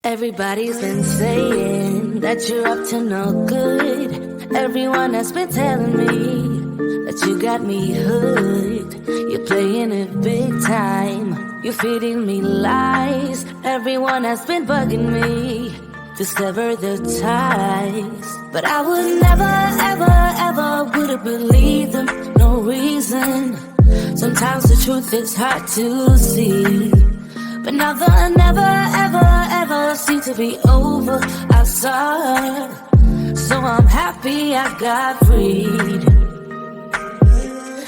Everybody's been saying that you're up to no good. Everyone has been telling me that you got me hooked. You're playing it big time. You're feeding me lies. Everyone has been bugging me to sever the ties. But I would never, ever, ever would have believed them. No reason. Sometimes the truth is hard to see. But now the never, ever, ever seemed to be over. I saw her, so I'm happy I got freed.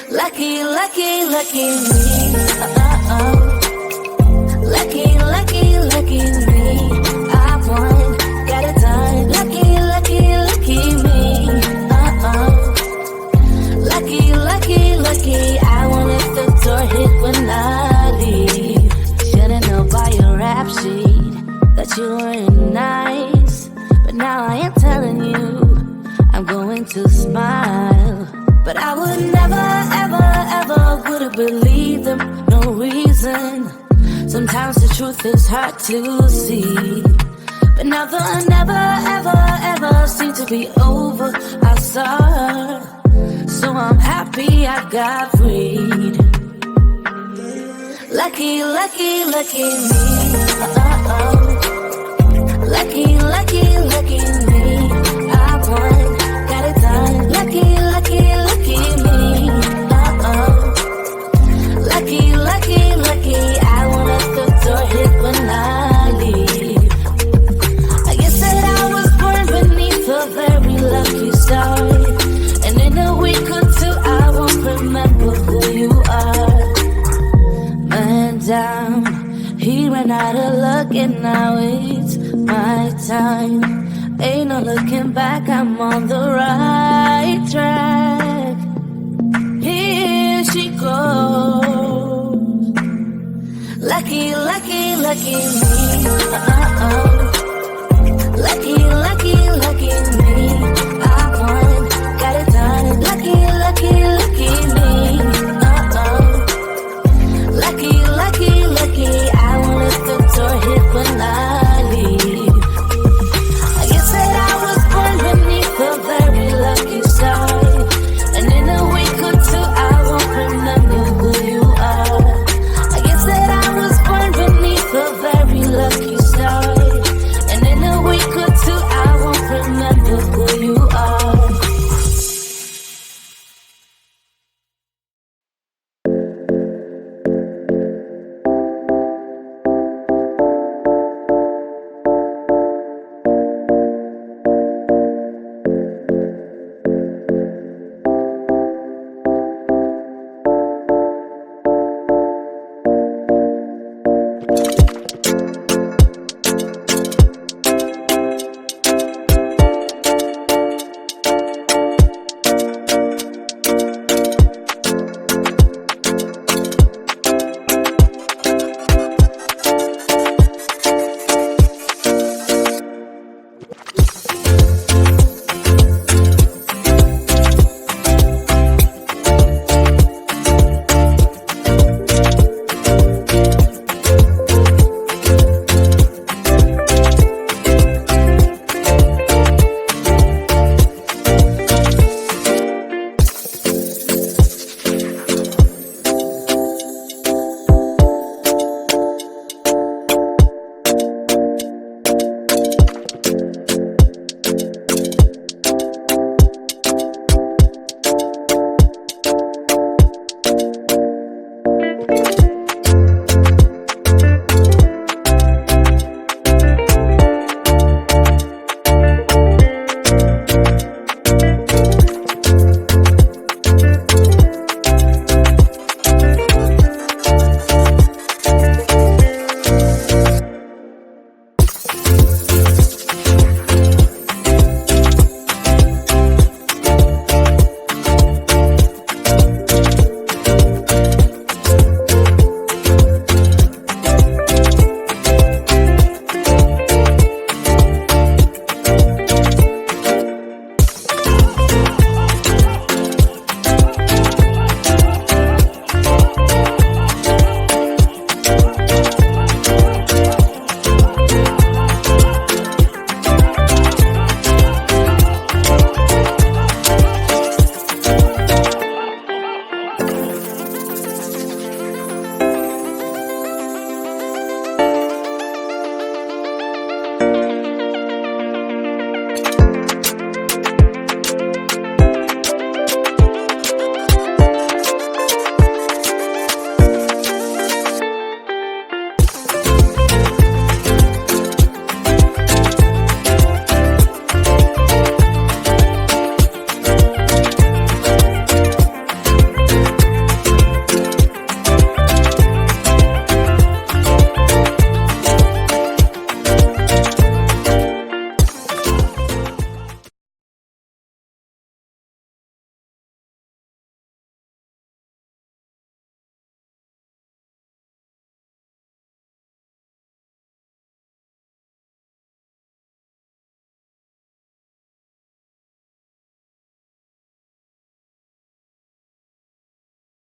Lucky, lucky, lucky me. Lucky, lucky, lucky me. I won, got it done. Lucky, lucky, lucky me. Lucky, lucky, lucky. I won't let the door hit when I leave. Should've known by your rap sheet that you weren't nice. But now I am telling you, I'm going to smile. But I would never, ever, ever would have believed them. No reason. Sometimes the truth is hard to see. But now the never, ever, ever seemed to be over. I saw her, so I'm happy I got freed. Lucky, lucky, lucky me. Lucky, lucky, lucky me. I won, got it done. Lucky, lucky, lucky me. Lucky, lucky, lucky. I won't let the door hit when I leave. I guess that I was born beneath a very lucky star. And in a week or two I won't remember who you are. Man down, he ran out of luck and now it's my time. Ain't no looking back, I'm on the right track. Here she goes. Lucky, lucky, lucky me.